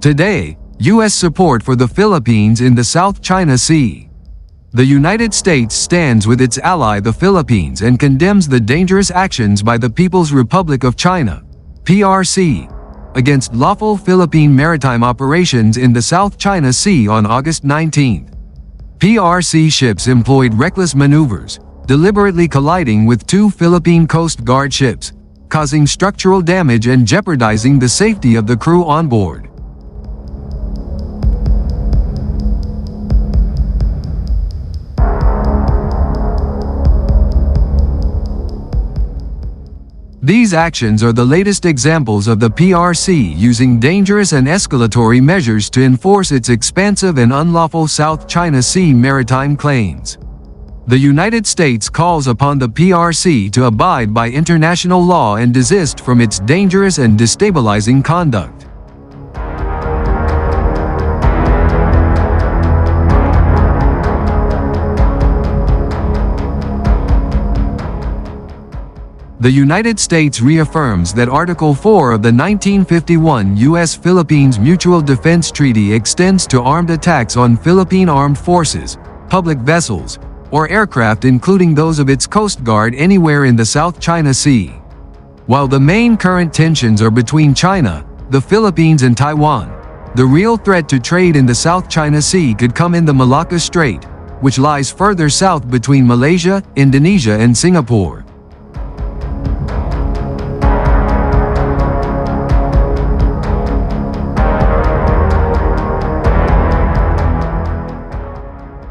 Today, U.S. support for the Philippines in the South China Sea. The United States stands with its ally the Philippines and condemns the dangerous actions by the People's Republic of China, PRC, against lawful Philippine maritime operations in the South China Sea on August 19. PRC ships employed reckless maneuvers, deliberately colliding with two Philippine Coast Guard ships, causing structural damage and jeopardizing the safety of the crew on board. These actions are the latest examples of the PRC using dangerous and escalatory measures to enforce its expansive and unlawful South China Sea maritime claims. The United States calls upon the PRC to abide by international law and desist from its dangerous and destabilizing conduct. The United States reaffirms that Article 4 of the 1951 U.S.-Philippines Mutual Defense Treaty extends to armed attacks on Philippine armed forces, public vessels, or aircraft including those of its Coast Guard anywhere in the South China Sea. While the main current tensions are between China, the Philippines and Taiwan, the real threat to trade in the South China Sea could come in the Malacca Strait, which lies further south between Malaysia, Indonesia and Singapore.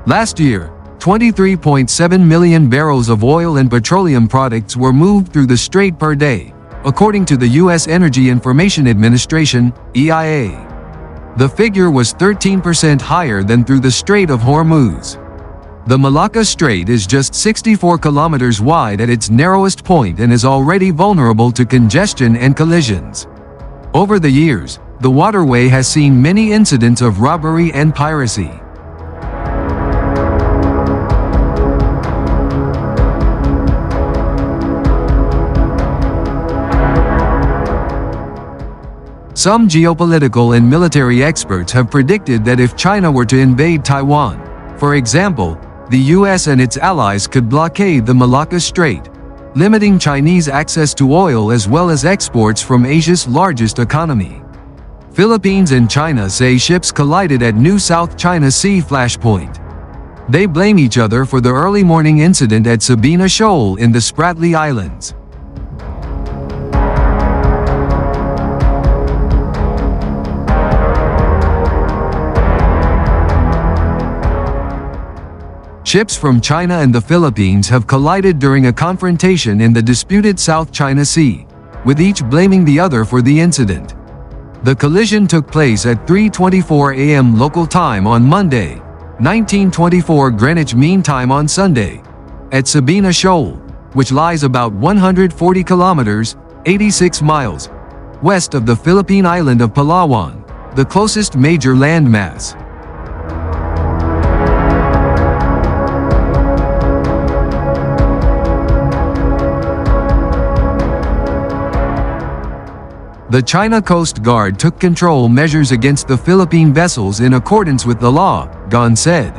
Last year, 23.7 million barrels of oil and petroleum products were moved through the strait per day, according to the U.S. Energy Information Administration, EIA. The figure was 13% higher than through the Strait of Hormuz. The Malacca Strait is just 64 kilometers wide at its narrowest point and is already vulnerable to congestion and collisions. Over the years, the waterway has seen many incidents of robbery and piracy. Some geopolitical and military experts have predicted that if China were to invade Taiwan, for example, the US and its allies could blockade the Malacca Strait, limiting Chinese access to oil as well as exports from Asia's largest economy. Philippines and China say ships collided at New South China Sea flashpoint. They blame each other for the early morning incident at Sabina Shoal in the Spratly Islands. Ships from China and the Philippines have collided during a confrontation in the disputed South China Sea, with each blaming the other for the incident. The collision took place at 3:24 a.m. local time on Monday, 1924 Greenwich Mean Time on Sunday, at Sabina Shoal, which lies about 140 kilometers, 86 miles, west of the Philippine island of Palawan, the closest major landmass. The China Coast Guard took control measures against the Philippine vessels in accordance with the law, Gon said.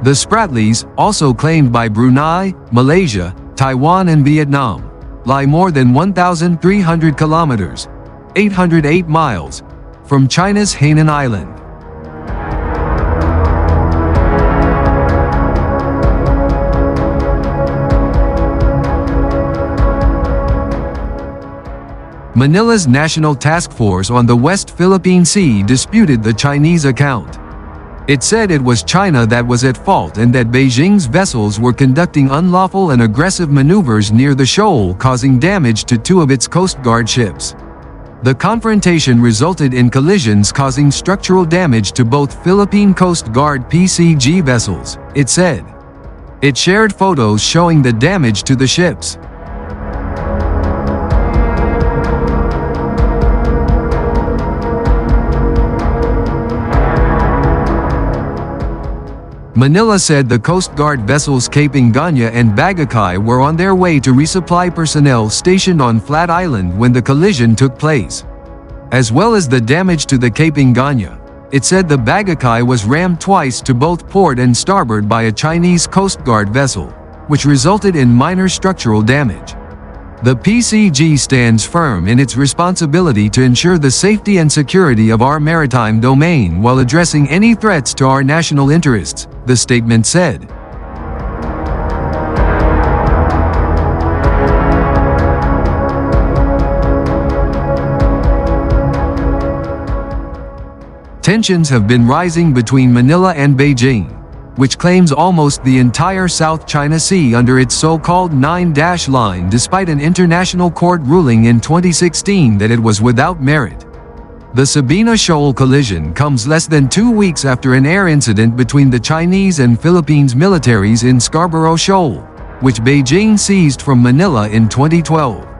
The Spratlys, also claimed by Brunei, Malaysia, Taiwan and Vietnam, lie more than 1,300 kilometers, 808 miles, from China's Hainan Island. Manila's National Task Force on the West Philippine Sea disputed the Chinese account. It said it was China that was at fault and that Beijing's vessels were conducting unlawful and aggressive maneuvers near the shoal, causing damage to two of its Coast Guard ships. The confrontation resulted in collisions causing structural damage to both Philippine Coast Guard PCG vessels, it said. It shared photos showing the damage to the ships. Manila said the Coast Guard vessels Caping Ganya and Bagakay were on their way to resupply personnel stationed on Flat Island when the collision took place. as well as the damage to the Cape Inganya. It said the Bagakai was rammed twice to both port and starboard by a Chinese Coast Guard vessel, which resulted in minor structural damage. The PCG stands firm in its responsibility to ensure the safety and security of our maritime domain while addressing any threats to our national interests, the statement said. Tensions have been rising between Manila and Beijing, which claims almost the entire South China Sea under its so-called 9-dash line despite an international court ruling in 2016 that it was without merit. The Sabina Shoal collision comes less than 2 weeks after an air incident between the Chinese and Philippines militaries in Scarborough Shoal, which Beijing seized from Manila in 2012.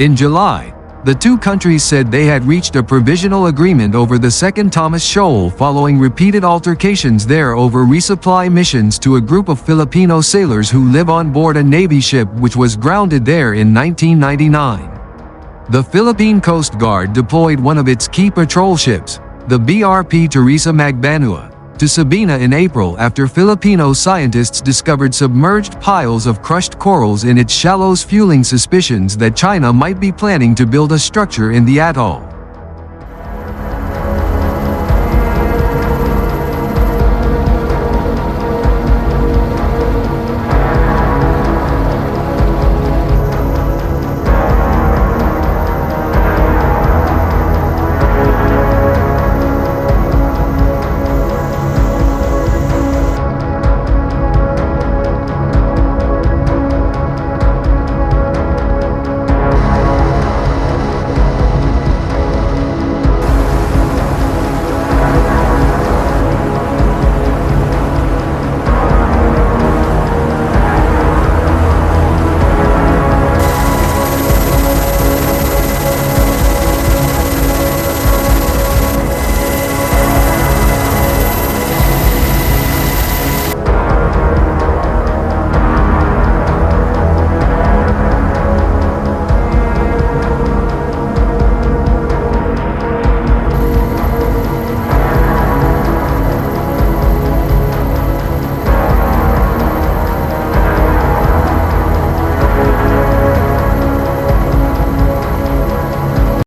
In July, the two countries said they had reached a provisional agreement over the second Thomas Shoal following repeated altercations there over resupply missions to a group of Filipino sailors who live on board a Navy ship which was grounded there in 1999. The Philippine Coast Guard deployed one of its key patrol ships, the BRP Teresa Magbanua, to Sabina in April after Filipino scientists discovered submerged piles of crushed corals in its shallows, fueling suspicions that China might be planning to build a structure in the atoll.